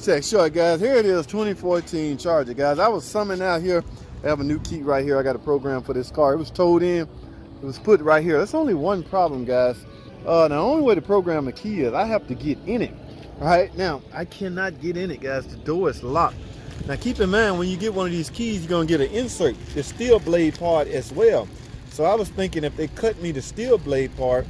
check. Sure, guys. Here it is, 2014 Charger, guys. I was summoned out here. I have a new key right here. I got a program for this car. It was towed in. It was put right here. That's only one problem, guys. The only way to program a key is I have to get in it. Right now, I cannot get in it, guys. The door is locked. Now, keep in mind, when you get one of these keys, you're gonna get an insert, the steel blade part as well. So I was thinking if they cut me the steel blade part,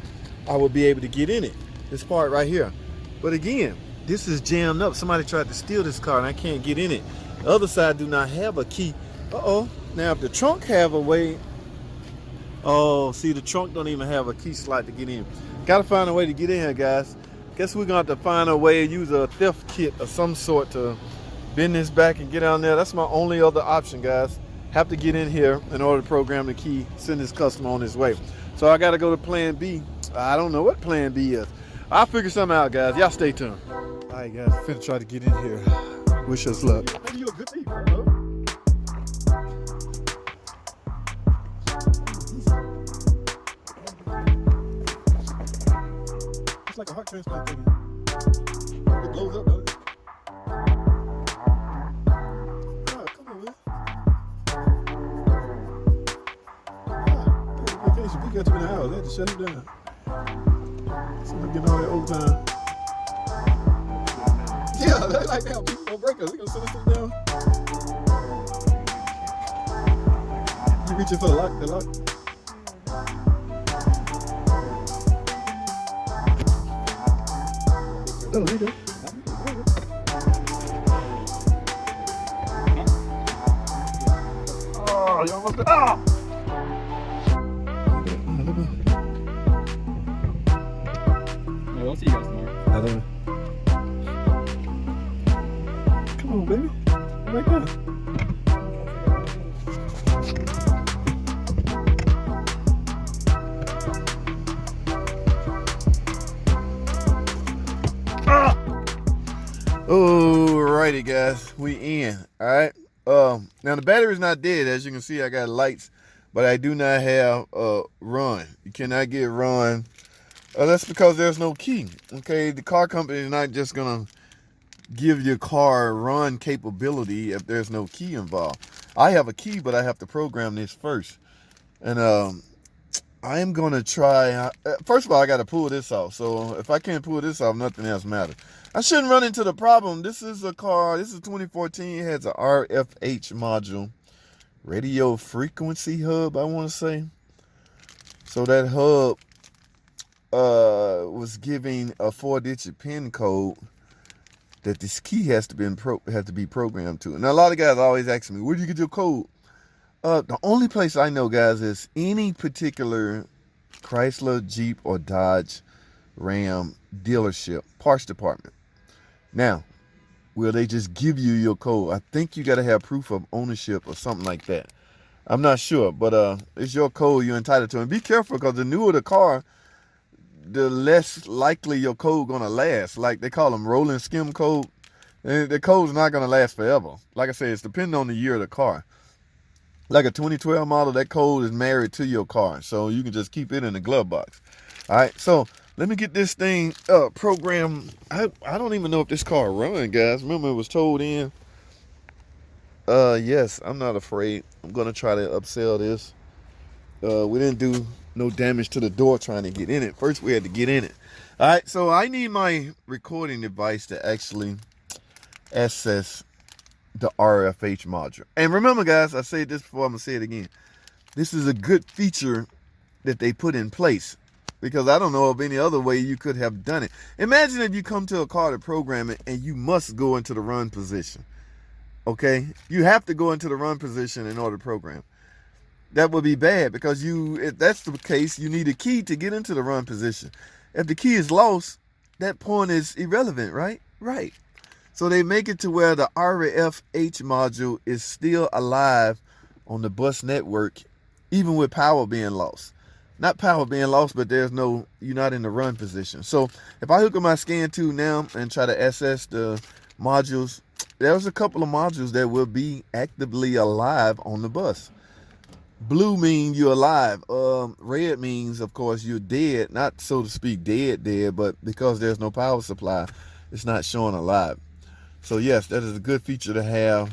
I would be able to get in it. This part right here. But again, this is jammed up. Somebody tried to steal this car and I can't get in it. The other side do not have a key. Uh-oh. Now, if the trunk have a way, oh, see, the trunk don't even have a key slot to get in. Gotta find a way to get in here, guys. Guess we're gonna have to find a way to use a theft kit of some sort to bend this back and get down there. That's my only other option, guys. Have to get in here in order to program the key, send this customer on his way. So I gotta go to plan B. I don't know what plan B is. I'll figure something out, guys. Y'all stay tuned. All right, guys, finna try to get in here. Wish us luck. Maybe you're a good thief, bro. It's like a heart transplant thing. It blows up, doesn't it? Oh, come on, man. Vacation. We got too many hours. They had to shut him down. Somebody getting all that overtime. Yeah, they like that. People gonna break us. They gonna send us down. You reaching for the lock? The lock? Oh, there you go. Oh, you almost got. Oh! Yeah, we'll see you guys tomorrow. Come on, baby. Right there. Alrighty, guys, we in. All right. Now the battery's not dead. As you can see, I got lights, but I do not have run. You cannot get run. That's because there's no key. Okay, the car company is not just gonna give your car run capability if there's no key involved. I have a key, but I have to program this first. And I am gonna try. First of all, I got to pull this off. So if I can't pull this off, nothing else matters. I shouldn't run into the problem. This is a car. This is 2014. It has a RFH module, radio frequency hub, I want to say. So that hub was giving a 4-digit PIN code that this key has to be programmed to. And a lot of guys always ask me, where do you get your code? The only place I know, guys, is any particular Chrysler, Jeep, or Dodge, Ram dealership, parts department. Now, will they just give you your code? I think you got to have proof of ownership or something like that. I'm not sure, but it's your code you're entitled to. And be careful, because the newer the car, the less likely your code gonna last. Like they call them rolling skim code. And the code's not gonna last forever. Like I said, it's depending on the year of the car. Like a 2012 model, that code is married to your car, so you can just keep it in the glove box. All right, so let me get this thing programmed. I don't even know if this car run, guys. Remember, it was towed in. Yes, I'm not afraid. I'm gonna try to upsell this. We didn't do no damage to the door trying to get in it. First, we had to get in it. All right, so I need my recording device to actually access the RFH module. And remember, guys, I said this before, I'm gonna say it again. This is a good feature that they put in place, because I don't know of any other way you could have done it. Imagine if you come to a car to program it and you must go into the run position. Okay, you have to go into the run position in order to program. That would be bad, because if that's the case, you need a key to get into the run position. If the key is lost, that point is irrelevant, right? Right. So they make it to where the RFH module is still alive on the bus network, even with power being lost. Not power being lost, but you're not in the run position. So if I hook up my scan tool now and try to access the modules, there's a couple of modules that will be actively alive on the bus. Blue means you're alive. Red means, of course, you're dead. Not, so to speak, dead, but because there's no power supply, it's not showing alive. So yes, that is a good feature to have.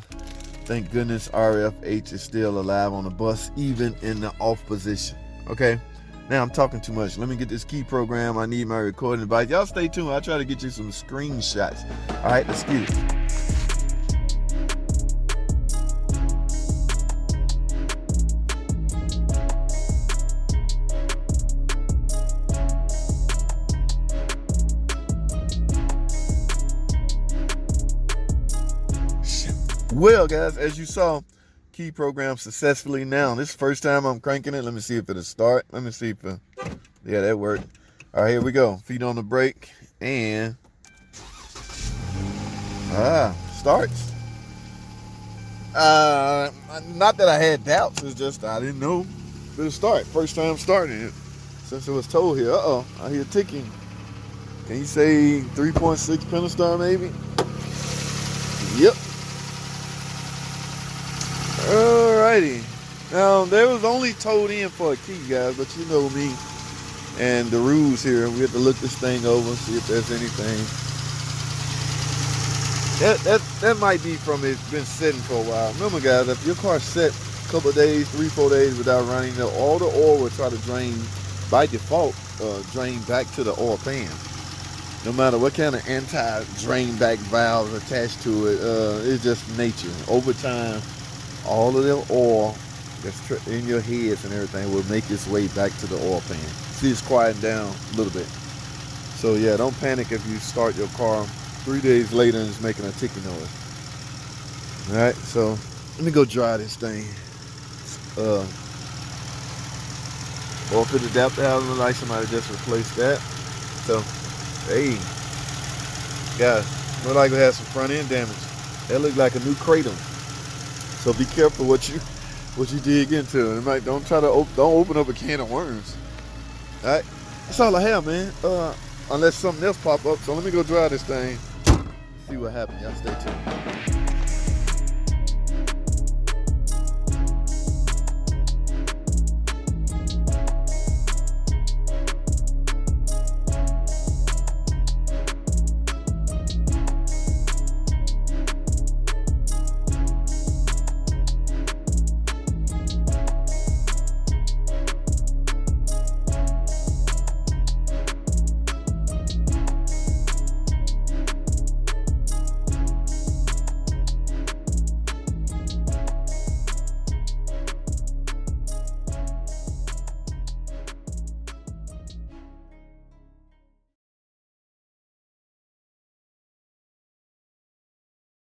Thank goodness RFH is still alive on the bus, even in the off position. Okay, now I'm talking too much. Let me get this key program. I need my recording device. Y'all stay tuned. I'll try to get you some screenshots. All right, let's get it. Well, guys, as you saw, key program successfully. Now, this is the first time I'm cranking it. Let me see if it'll start. Let me see if yeah, that worked. All right, here we go. Feet on the brake and starts. Not that I had doubts. It's just I didn't know it'll start. First time starting it since it was told here. I hear ticking. Can you say 3.6 pentastar maybe? Yep. Alrighty. Now, there was only towed in for a key, guys, but you know me and the rules here. We have to look this thing over, see if there's anything. That might be from it been sitting for a while. Remember, guys, if your car's set a couple of days, 3-4 days without running, all the oil will try to drain, by default, drain back to the oil pan. No matter what kind of anti-drain back valves attached to it, it's just nature. Over time, all of the oil that's in your heads and everything will make its way back to the oil pan. See, it's quieting down a little bit. So yeah, don't panic if you start your car 3 days later and it's making a ticking noise. All right, so let me go dry this thing. Oil filter adapter out, look like somebody just replaced that. So, hey, guys, look like we had some front end damage. That looked like a new cradle. So be careful what you dig into. It might, don't open up a can of worms. All right, that's all I have, man. Unless something else pop up. So let me go dry this thing. See what happens. Y'all stay tuned.